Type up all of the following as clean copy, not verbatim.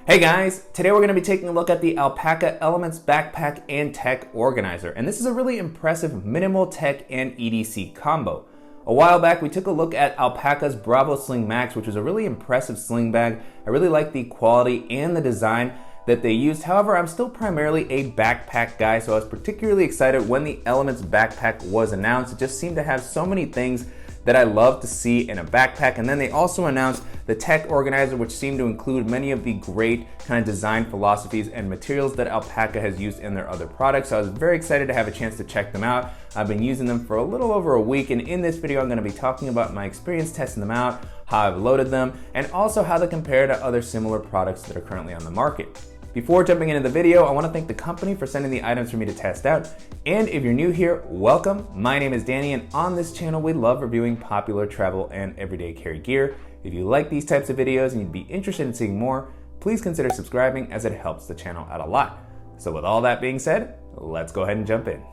Hey guys, today we're going to be taking a look at the Alpaka Elements Backpack and Tech Organizer, and this is a really impressive minimal tech and EDC combo. A while back we took a look at Alpaka's Bravo Sling Max, which was a really impressive sling bag. I really like the quality and the design that they used. However, I'm still primarily a backpack guy, so I was particularly excited when the Elements Backpack was announced. It just seemed to have so many things that I love to see in a backpack. And then they also announced the Tech Organizer, which seemed to include many of the great kind of design philosophies and materials that Alpaka has used in their other products. So I was very excited to have a chance to check them out. I've been using them for a little over a week, and in this video I'm going to be talking about my experience testing them out, how I've loaded them, and also how they compare to other similar products that are currently on the market. Before jumping into the video, I want to thank the company for sending the items for me to test out. And if you're new here, welcome. My name is Danny, and on this channel we love reviewing popular travel and everyday carry gear. If you like these types of videos and you'd be interested in seeing more, please consider subscribing, as it helps the channel out a lot. So with all that being said, let's go ahead and jump in.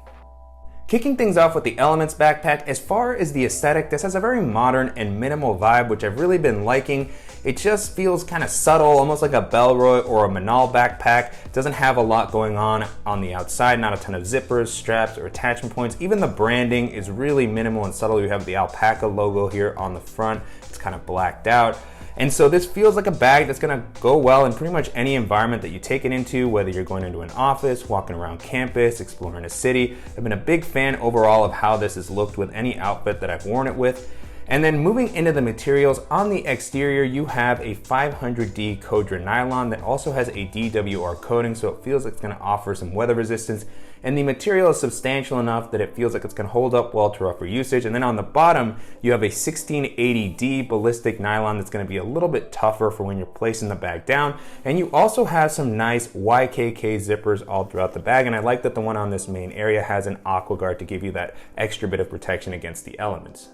Kicking things off with the Elements Backpack, as far as the aesthetic, this has a very modern and minimal vibe, which I've really been liking. It just feels kind of subtle, almost like a Bellroy or a Minimalist backpack. It doesn't have a lot going on the outside, not a ton of zippers, straps, or attachment points. Even the branding is really minimal and subtle. You have the Alpaka logo here on the front. It's kind of blacked out. And so this feels like a bag that's gonna go well in pretty much any environment that you take it into, whether you're going into an office, walking around campus, exploring a city. I've been a big fan overall of how this has looked with any outfit that I've worn it with. And then moving into the materials, on the exterior you have a 500D Codra nylon that also has a DWR coating, so it feels like it's gonna offer some weather resistance. And the material is substantial enough that it feels like it's gonna hold up well to rougher usage. And then on the bottom, you have a 1680D ballistic nylon that's gonna be a little bit tougher for when you're placing the bag down. And you also have some nice YKK zippers all throughout the bag. And I like that the one on this main area has an aqua guard to give you that extra bit of protection against the elements.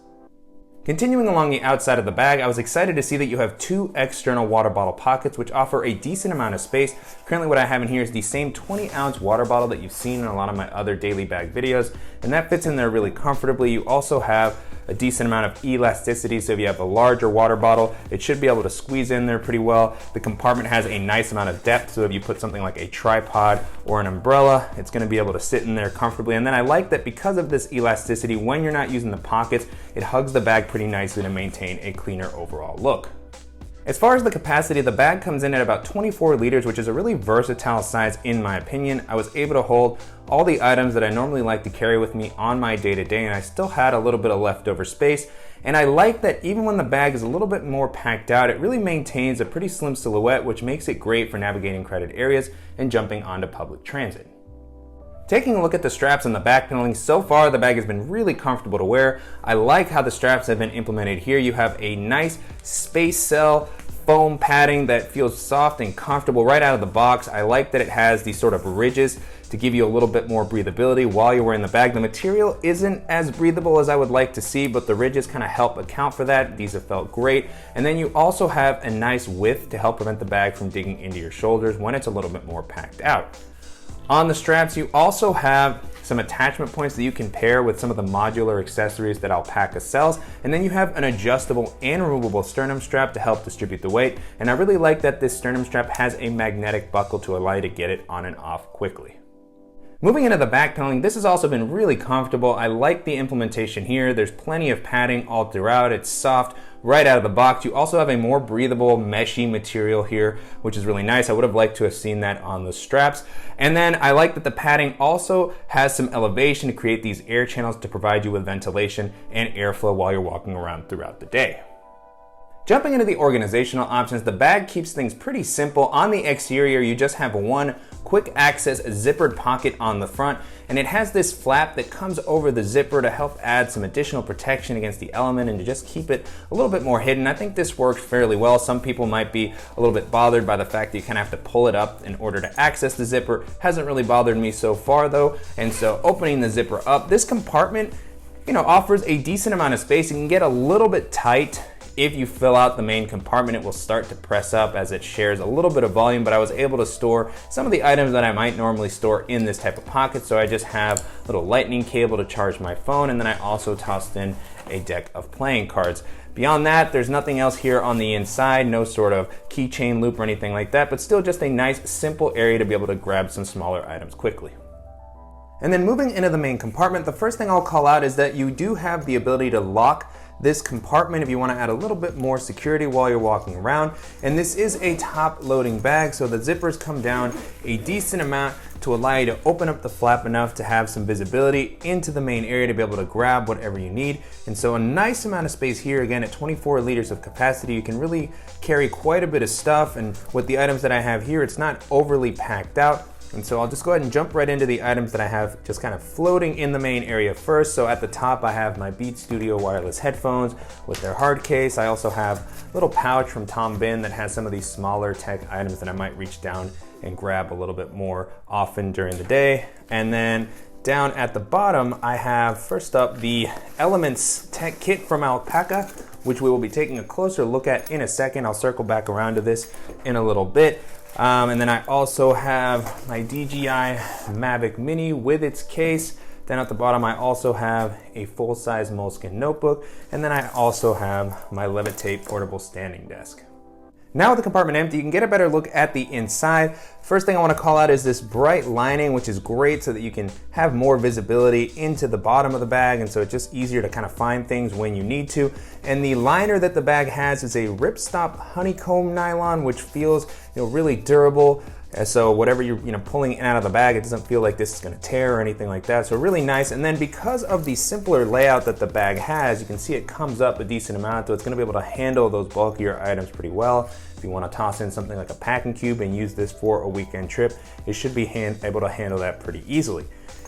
Continuing along the outside of the bag, I was excited to see that you have two external water bottle pockets, which offer a decent amount of space. Currently what I have in here is the same 20-ounce water bottle that you've seen in a lot of my other daily bag videos, and that fits in there really comfortably. You also have a decent amount of elasticity, so if you have a larger water bottle, it should be able to squeeze in there pretty well. The compartment has a nice amount of depth, so if you put something like a tripod or an umbrella, it's gonna be able to sit in there comfortably. And then I like that because of this elasticity, when you're not using the pockets, it hugs the bag pretty nicely to maintain a cleaner overall look. As far as the capacity, the bag comes in at about 24 liters, which is a really versatile size in my opinion. I was able to hold all the items that I normally like to carry with me on my day-to-day, and I still had a little bit of leftover space. And I like that even when the bag is a little bit more packed out, it really maintains a pretty slim silhouette, which makes it great for navigating crowded areas and jumping onto public transit. Taking a look at the straps and the back paneling, so far the bag has been really comfortable to wear. I like how the straps have been implemented here. You have a nice Space Cell foam padding that feels soft and comfortable right out of the box. I like that it has these sort of ridges to give you a little bit more breathability while you're wearing the bag. The material isn't as breathable as I would like to see, but the ridges kind of help account for that. These have felt great. And then you also have a nice width to help prevent the bag from digging into your shoulders when it's a little bit more packed out. On the straps, you also have some attachment points that you can pair with some of the modular accessories that Alpaka sells. And then you have an adjustable and removable sternum strap to help distribute the weight. And I really like that this sternum strap has a magnetic buckle to allow you to get it on and off quickly. Moving into the back paneling, this has also been really comfortable. I like the implementation here. There's plenty of padding all throughout. It's soft right out of the box. You also have a more breathable meshy material here, which is really nice. I would have liked to have seen that on the straps. And then I like that the padding also has some elevation to create these air channels to provide you with ventilation and airflow while you're walking around throughout the day. Jumping into the organizational options, the bag keeps things pretty simple. On the exterior, you just have one quick access zippered pocket on the front, and it has this flap that comes over the zipper to help add some additional protection against the element and to just keep it a little bit more hidden. I think this works fairly well. Some people might be a little bit bothered by the fact that you kind of have to pull it up in order to access the zipper. Hasn't really bothered me so far though. And so opening the zipper up, this compartment, offers a decent amount of space. It can get a little bit tight. If you fill out the main compartment, it will start to press up as it shares a little bit of volume, but I was able to store some of the items that I might normally store in this type of pocket. So I just have a little lightning cable to charge my phone, and then I also tossed in a deck of playing cards. Beyond that, there's nothing else here on the inside, no sort of keychain loop or anything like that, but still just a nice, simple area to be able to grab some smaller items quickly. And then moving into the main compartment, the first thing I'll call out is that you do have the ability to lock this compartment if you want to add a little bit more security while you're walking around. And this is a top loading bag, so the zippers come down a decent amount to allow you to open up the flap enough to have some visibility into the main area to be able to grab whatever you need. And so a nice amount of space here. Again, at 24 liters of capacity, you can really carry quite a bit of stuff. And with the items that I have here, it's not overly packed out. And so I'll just go ahead and jump right into the items that I have just kind of floating in the main area first. So at the top, I have my Beats Studio wireless headphones with their hard case. I also have a little pouch from Tom Bin that has some of these smaller tech items that I might reach down and grab a little bit more often during the day. And then down at the bottom, I have first up the Elements Tech Kit from Alpaka, which we will be taking a closer look at in a second. I'll circle back around to this in a little bit. And then I also have my DJI Mavic Mini with its case. Then at the bottom, I also have a full-size Moleskine notebook. And then I also have my Levitate portable standing desk. Now with the compartment empty, you can get a better look at the inside. First thing I want to call out is this bright lining, which is great so that you can have more visibility into the bottom of the bag, and so it's just easier to kind of find things when you need to. And the liner that the bag has is a ripstop honeycomb nylon, which feels really durable. So whatever you're pulling in and out of the bag, it doesn't feel like this is going to tear or anything like that. So really nice. And then because of the simpler layout that the bag has, you can see it comes up a decent amount, so it's going to be able to handle those bulkier items pretty well. If you want to toss in something like a packing cube and use this for a weekend trip, it should be able to handle that pretty easily.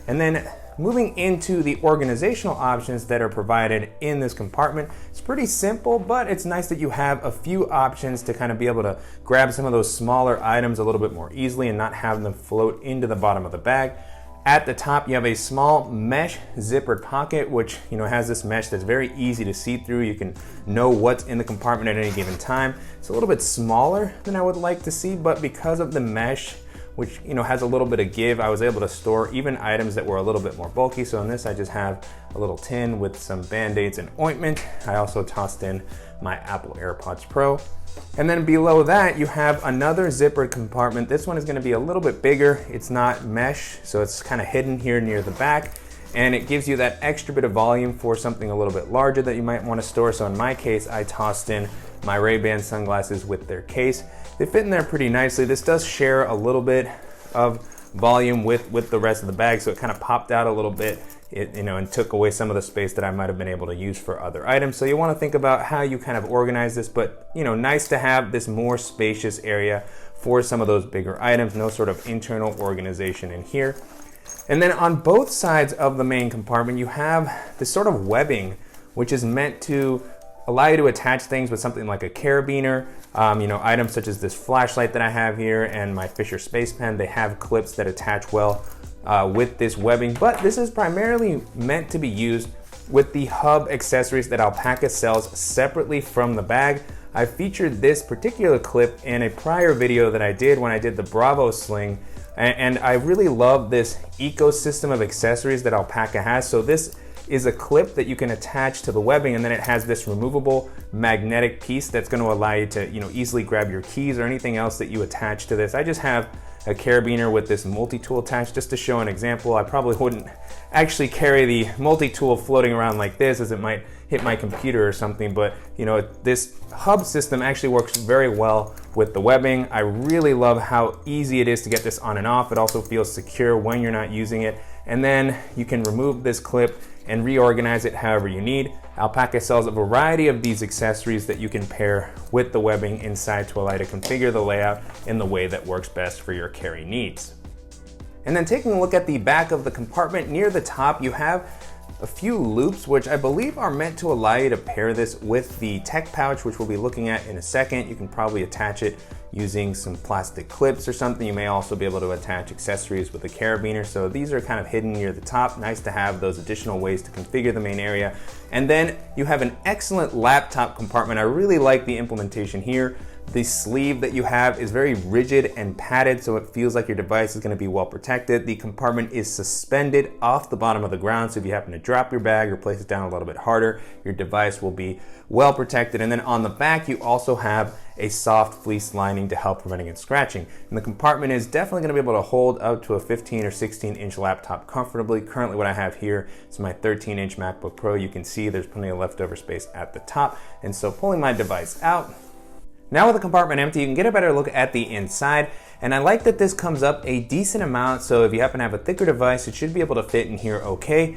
And then moving into the organizational options that are provided in this compartment, it's pretty simple, but it's nice that you have a few options to kind of be able to grab some of those smaller items a little bit more easily and not have them float into the bottom of the bag. At the top, you have a small mesh zippered pocket, which has this mesh that's very easy to see through. You can know what's in the compartment at any given time. It's a little bit smaller than I would like to see, but because of the mesh, which has a little bit of give, I was able to store even items that were a little bit more bulky. So in this, I just have a little tin with some Band-Aids and ointment. I also tossed in my Apple AirPods Pro. And then below that, you have another zippered compartment. This one is going to be a little bit bigger. It's not mesh, so it's kind of hidden here near the back. And it gives you that extra bit of volume for something a little bit larger that you might want to store. So in my case, I tossed in my Ray-Ban sunglasses with their case. They fit in there pretty nicely. This does share a little bit of volume with the rest of the bag, so it kind of popped out a little bit, and took away some of the space that I might have been able to use for other items. So you want to think about how you kind of organize this, but nice to have this more spacious area for some of those bigger items. No sort of internal organization in here. And then on both sides of the main compartment, you have this sort of webbing, which is meant to allow you to attach things with something like a carabiner. Items such as this flashlight that I have here and my Fisher Space Pen, they have clips that attach well with this webbing, but this is primarily meant to be used with the hub accessories that Alpaka sells separately from the bag. I featured this particular clip in a prior video that I did when I did the Bravo sling, and I really love this ecosystem of accessories that Alpaka has. So this is a clip that you can attach to the webbing, and then it has this removable magnetic piece that's going to allow you to easily grab your keys or anything else that you attach to this. I just have a carabiner with this multi-tool attached just to show an example. I probably wouldn't actually carry the multi-tool floating around like this, as it might hit my computer or something, but this hub system actually works very well with the webbing. I really love how easy it is to get this on and off. It also feels secure when you're not using it. And then you can remove this clip and reorganize it however you need. Alpaka sells a variety of these accessories that you can pair with the webbing inside to allow you to configure the layout in the way that works best for your carry needs. And then taking a look at the back of the compartment, near the top you have a few loops, which I believe are meant to allow you to pair this with the tech pouch, which we'll be looking at in a second. You can probably attach it using some plastic clips or something. You may also be able to attach accessories with a carabiner. So these are kind of hidden near the top. Nice to have those additional ways to configure the main area. And then you have an excellent laptop compartment. I really like the implementation here. The sleeve that you have is very rigid and padded, so it feels like your device is going to be well protected. The compartment is suspended off the bottom of the ground, so if you happen to drop your bag or place it down a little bit harder, your device will be well protected. And then on the back, you also have a soft fleece lining to help prevent against scratching. And the compartment is definitely going to be able to hold up to a 15 or 16 inch laptop comfortably. Currently what I have here is my 13-inch MacBook Pro. You can see there's plenty of leftover space at the top. And so pulling my device out, now with the compartment empty, you can get a better look at the inside. And I like that this comes up a decent amount, so if you happen to have a thicker device, it should be able to fit in here okay.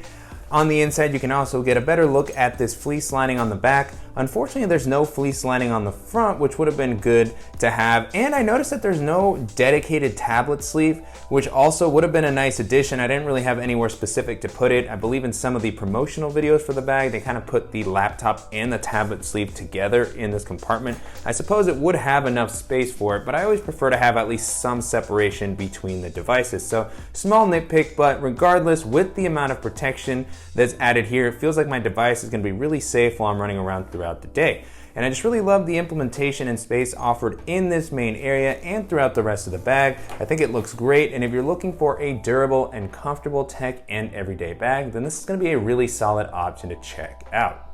On the inside, you can also get a better look at this fleece lining on the back. Unfortunately, there's no fleece lining on the front, which would have been good to have. And I noticed that there's no dedicated tablet sleeve, which also would have been a nice addition. I didn't really have anywhere specific to put it. I believe in some of the promotional videos for the bag, they kind of put the laptop and the tablet sleeve together in this compartment. I suppose it would have enough space for it, but I always prefer to have at least some separation between the devices. So small nitpick, but regardless, with the amount of protection that's added here, it feels like my device is going to be really safe while I'm running around throughout the day. And I just really love the implementation and space offered in this main area and throughout the rest of the bag. I think it looks great, and if you're looking for a durable and comfortable tech and everyday bag, then this is going to be a really solid option to check out.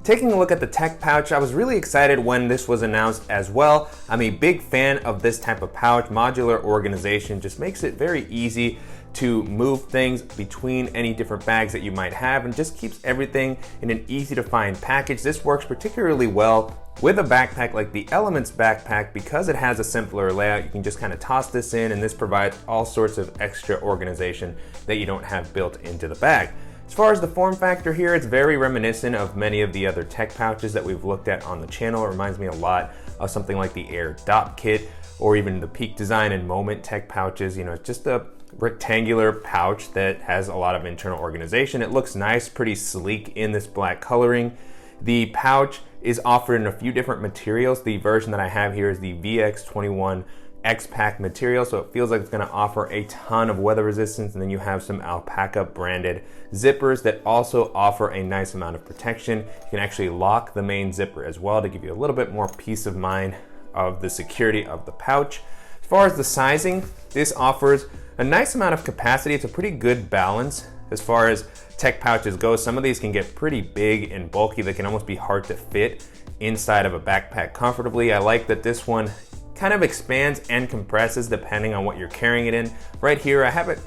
Taking a look at the tech pouch, I was really excited when this was announced as well. I'm a big fan of this type of pouch. Modular organization just makes it very easy to move things between any different bags that you might have and just keeps everything in an easy to find package. This works particularly well with a backpack like the Elements backpack because it has a simpler layout. You can just kind of toss this in, and this provides all sorts of extra organization that you don't have built into the bag. As far as the form factor here, it's very reminiscent of many of the other tech pouches that we've looked at on the channel. It reminds me a lot of something like the Air Dot Kit or even the Peak Design and Moment tech pouches. You know, it's just a rectangular pouch that has a lot of internal organization. It looks nice, pretty sleek in this black coloring. The pouch is offered in a few different materials. The version that I have here is the VX21 X-Pack material, so it feels like it's going to offer a ton of weather resistance. And then you have some Alpaka branded zippers that also offer a nice amount of protection. You can actually lock the main zipper as well to give you a little bit more peace of mind of the security of the pouch. As far as the sizing, this offers a nice amount of capacity. It's a pretty good balance as far as tech pouches go. Some of these can get pretty big and bulky. They can almost be hard to fit inside of a backpack comfortably. I like that this one kind of expands and compresses depending on what you're carrying it in. Right here, I have it,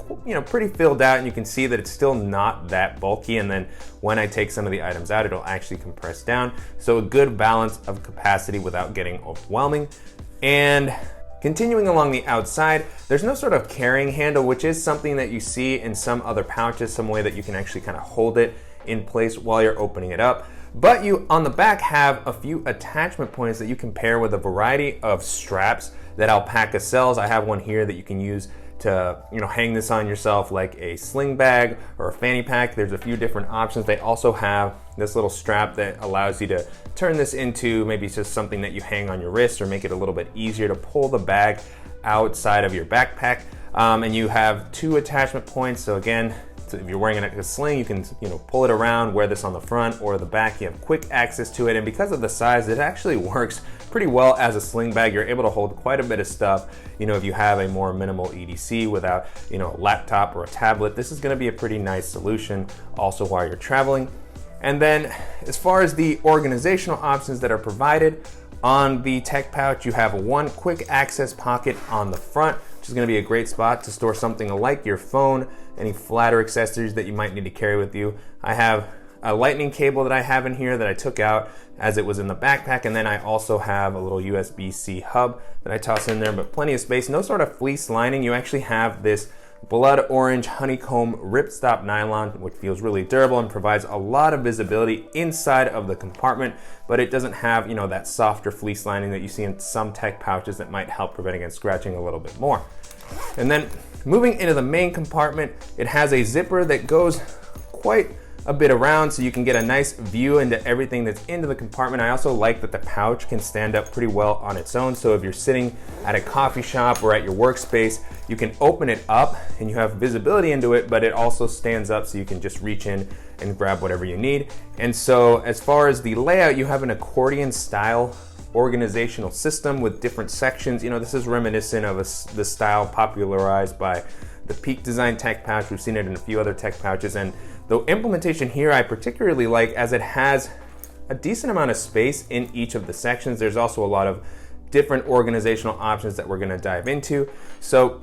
pretty filled out, and you can see that it's still not that bulky. And then when I take some of the items out, it'll actually compress down. So a good balance of capacity without getting overwhelming. And continuing along the outside, there's no sort of carrying handle, which is something that you see in some other pouches, some way that you can actually kind of hold it in place while you're opening it up. But you, on the back, have a few attachment points that you can pair with a variety of straps that Alpaka sells. I have one here that you can use to hang this on yourself like a sling bag or a fanny pack. There's a few different options. They also have this little strap that allows you to turn this into maybe just something that you hang on your wrist or make it a little bit easier to pull the bag outside of your backpack. And you have two attachment points. So again, so if you're wearing a sling, you can pull it around, wear this on the front or the back. You have quick access to it, and because of the size, it actually works pretty well as a sling bag. You're able to hold quite a bit of stuff. If you have a more minimal EDC without a laptop or a tablet, this is going to be a pretty nice solution also while you're traveling. And then as far as the organizational options that are provided on the tech pouch, you have one quick access pocket on the front, which is going to be a great spot to store something like your phone, any flatter accessories that you might need to carry with you. I have a lightning cable that I have in here that I took out as it was in the backpack, and then I also have a little USB-C hub that I toss in there, but plenty of space. No sort of fleece lining. You actually have this blood orange honeycomb ripstop nylon, which feels really durable and provides a lot of visibility inside of the compartment, but it doesn't have that softer fleece lining that you see in some tech pouches that might help prevent against scratching a little bit more. And then moving into the main compartment, it has a zipper that goes quite a bit around, so you can get a nice view into everything that's into the compartment. I also like that the pouch can stand up pretty well on its own, so if you're sitting at a coffee shop or at your workspace, you can open it up and you have visibility into it, but it also stands up so you can just reach in and grab whatever you need. And so as far as the layout, you have an accordion style organizational system with different sections. You know, this is reminiscent of the style popularized by the Peak Design tech pouch. We've seen it in a few other tech pouches, and the implementation here I particularly like, as it has a decent amount of space in each of the sections. There's also a lot of different organizational options that we're going to dive into. So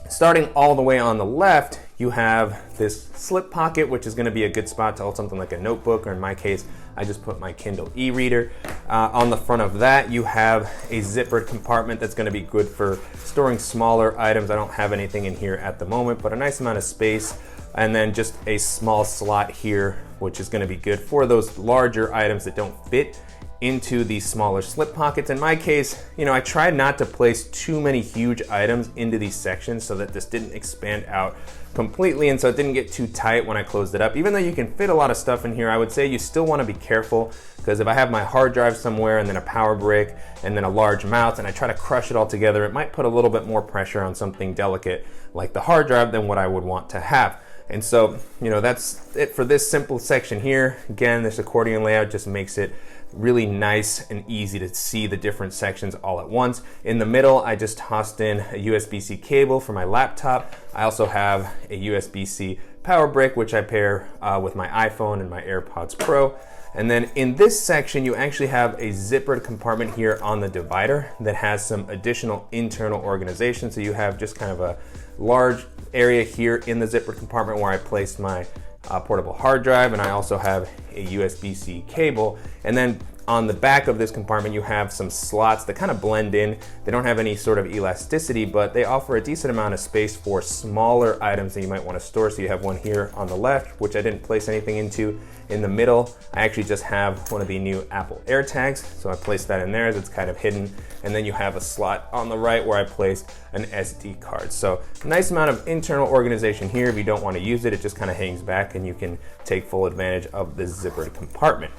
starting all the way on the left, you have this slip pocket, which is going to be a good spot to hold something like a notebook, or in my case, I just put my Kindle e-reader. On the front of that, you have a zippered compartment that's going to be good for storing smaller items. I don't have anything in here at the moment, but a nice amount of space. And then just a small slot here, which is going to be good for those larger items that don't fit into these smaller slip pockets. In my case, you know, I tried not to place too many huge items into these sections so that this didn't expand out completely, and so it didn't get too tight when I closed it up. Even though you can fit a lot of stuff in here, I would say you still want to be careful, because if I have my hard drive somewhere and then a power brick and then a large mouse and I try to crush it all together, it might put a little bit more pressure on something delicate like the hard drive than what I would want to have. And so, you know, that's it for this simple section here. Again, this accordion layout just makes it really nice and easy to see the different sections all at once. In the middle, I just tossed in a USB-C cable for my laptop. I also have a USB-C power brick, which I pair with my iPhone and my AirPods Pro. And then in this section, you actually have a zippered compartment here on the divider that has some additional internal organization. So you have just kind of a large area here in the zippered compartment where I placed my portable hard drive, and I also have a USB-C cable. And then on the back of this compartment, you have some slots that kind of blend in. They don't have any sort of elasticity, but they offer a decent amount of space for smaller items that you might want to store. So you have one here on the left, which I didn't place anything into. In the middle, I actually just have one of the new Apple AirTags, so I placed that in there as it's kind of hidden. And then you have a slot on the right where I placed an SD card. So nice amount of internal organization here. If you don't want to use it, it just kind of hangs back and you can take full advantage of this zippered compartment.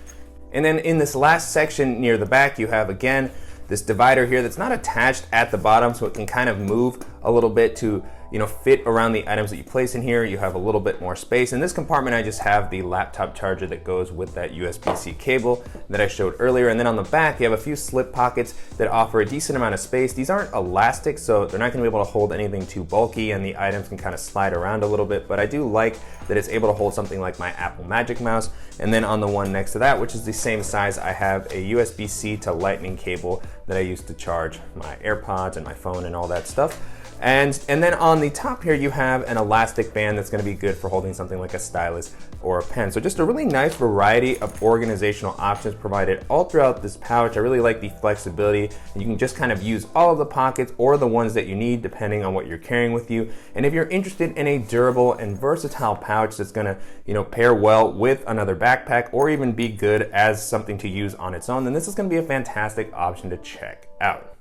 And then in this last section near the back, you have again this divider here that's not attached at the bottom, so it can kind of move a little bit to, you know, fit around the items that you place in here. You have a little bit more space. In this compartment, I just have the laptop charger that goes with that USB-C cable that I showed earlier. And then on the back, you have a few slip pockets that offer a decent amount of space. These aren't elastic, so they're not gonna be able to hold anything too bulky, and the items can kind of slide around a little bit, but I do like that it's able to hold something like my Apple Magic Mouse. And then on the one next to that, which is the same size, I have a USB-C to Lightning cable that I use to charge my AirPods and my phone and all that stuff. And then on the top here, you have an elastic band that's going to be good for holding something like a stylus or a pen. So just a really nice variety of organizational options provided all throughout this pouch. I really like the flexibility. You can just kind of use all of the pockets or the ones that you need depending on what you're carrying with you. And if you're interested in a durable and versatile pouch that's going to, you know, pair well with another backpack or even be good as something to use on its own, then this is going to be a fantastic option to check out.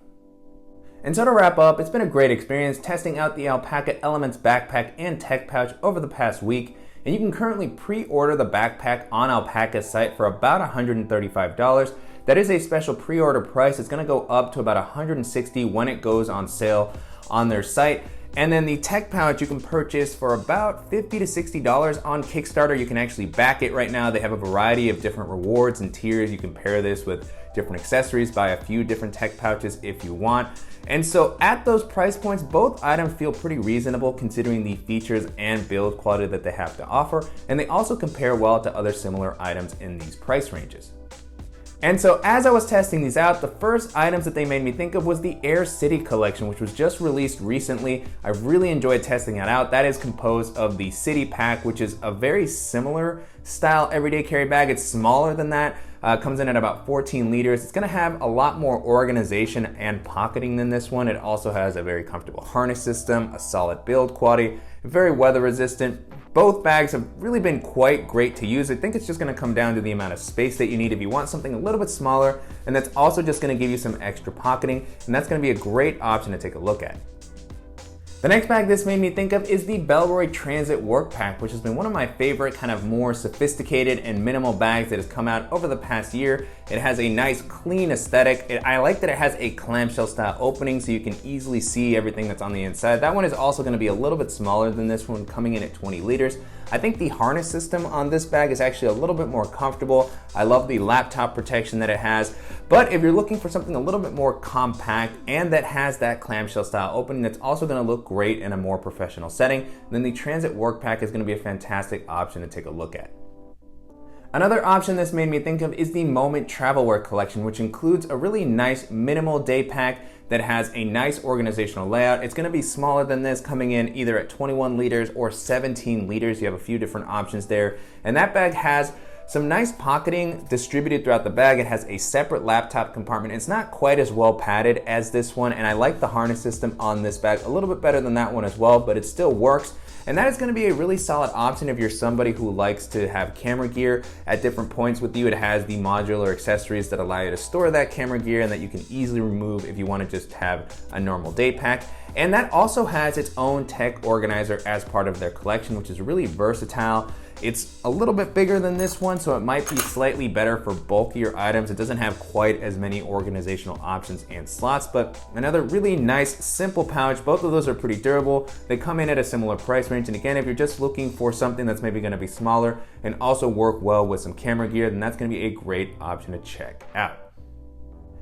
And so to wrap up, it's been a great experience testing out the Alpaka Elements backpack and tech pouch over the past week, and you can currently pre-order the backpack on Alpaka's site for about $135. That is a special pre-order price. It's going to go up to about $160 when it goes on sale on their site. And then the tech pouch you can purchase for about $50 to $60 on Kickstarter. You can actually back it right now. They have a variety of different rewards and tiers. You can pair this with different accessories, buy a few different tech pouches if you want. And so at those price points, both items feel pretty reasonable considering the features and build quality that they have to offer. And they also compare well to other similar items in these price ranges. And so as I was testing these out, the first items that they made me think of was the Air City collection, which was just released recently. I really enjoyed testing that out. That is composed of the City Pack, which is a very similar style everyday carry bag. It's smaller than that, comes in at about 14 liters. It's gonna have a lot more organization and pocketing than this one. It also has a very comfortable harness system, a solid build quality, very weather resistant. Both bags have really been quite great to use. I think it's just gonna come down to the amount of space that you need if you want something a little bit smaller, and that's also just gonna give you some extra pocketing, and that's gonna be a great option to take a look at. The next bag this made me think of is the Bellroy Transit Work Pack, which has been one of my favorite kind of more sophisticated and minimal bags that has come out over the past year. It has a nice clean aesthetic. I like that it has a clamshell style opening so you can easily see everything that's on the inside. That one is also going to be a little bit smaller than this one, coming in at 20 liters. I think the harness system on this bag is actually a little bit more comfortable. I love the laptop protection that it has. But if you're looking for something a little bit more compact and that has that clamshell style opening that's also going to look great in a more professional setting, then the Transit Work Pack is going to be a fantastic option to take a look at. Another option this made me think of is the Moment Travelwear collection, which includes a really nice minimal day pack that has a nice organizational layout. It's gonna be smaller than this, coming in either at 21 liters or 17 liters. You have a few different options there. And that bag has some nice pocketing distributed throughout the bag. It has a separate laptop compartment. It's not quite as well padded as this one, and I like the harness system on this bag a little bit better than that one as well, but it still works. And that is going to be a really solid option if you're somebody who likes to have camera gear at different points with you. It has the modular accessories that allow you to store that camera gear and that you can easily remove if you want to just have a normal day pack. And that also has its own tech organizer as part of their collection, which is really versatile. It's a little bit bigger than this one, so it might be slightly better for bulkier items. It doesn't have quite as many organizational options and slots, but another really nice, simple pouch. Both of those are pretty durable. They come in at a similar price range. And again, if you're just looking for something that's maybe gonna be smaller and also work well with some camera gear, then that's gonna be a great option to check out.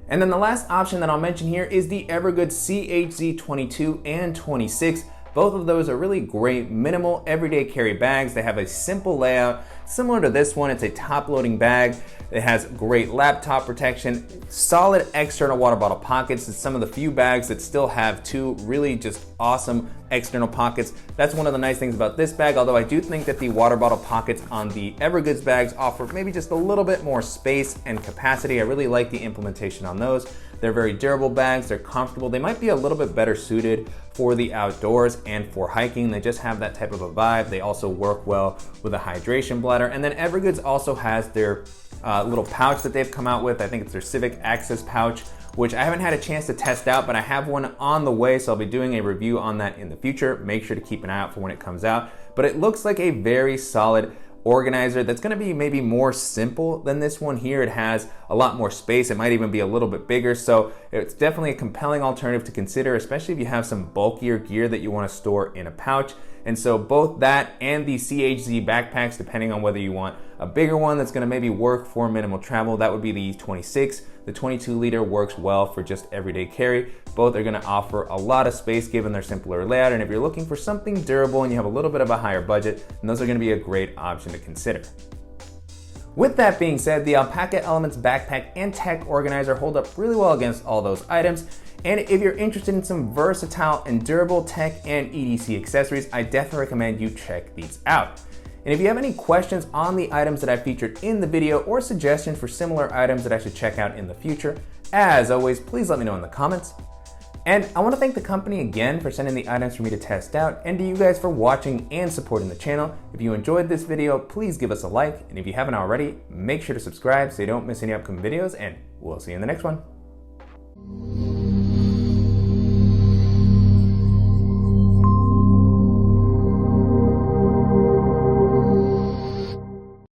And then the last option that I'll mention here is the Evergoods CHZ22 and 26. Both of those are really great minimal everyday carry bags. They have a simple layout. Similar to this one, it's a top-loading bag. It has great laptop protection, solid external water bottle pockets. It's some of the few bags that still have two really just awesome external pockets. That's one of the nice things about this bag, although I do think that the water bottle pockets on the Evergoods bags offer maybe just a little bit more space and capacity. I really like the implementation on those. They're very durable bags, they're comfortable. They might be a little bit better suited for the outdoors and for hiking. They just have that type of a vibe. They also work well with a hydration bladder. And then Evergoods also has their little pouch that they've come out with. I think it's their Civic Access pouch, which I haven't had a chance to test out, but I have one on the way, so I'll be doing a review on that in the future. Make sure to keep an eye out for when it comes out. But it looks like a very solid organizer that's gonna be maybe more simple than this one here. It has a lot more space. It might even be a little bit bigger. So it's definitely a compelling alternative to consider, especially if you have some bulkier gear that you wanna store in a pouch. And so both that and the CHZ backpacks, depending on whether you want a bigger one that's gonna maybe work for minimal travel, that would be the 26. The 22 liter works well for just everyday carry. Both are gonna offer a lot of space given their simpler layout. And if you're looking for something durable and you have a little bit of a higher budget, then those are gonna be a great option to consider. With that being said, the Alpaka Elements backpack and tech organizer hold up really well against all those items. And if you're interested in some versatile and durable tech and EDC accessories, I definitely recommend you check these out. And if you have any questions on the items that I featured in the video or suggestions for similar items that I should check out in the future, as always, please let me know in the comments. And I want to thank the company again for sending the items for me to test out, and to you guys for watching and supporting the channel. If you enjoyed this video, please give us a like, and if you haven't already, make sure to subscribe so you don't miss any upcoming videos, and we'll see you in the next one.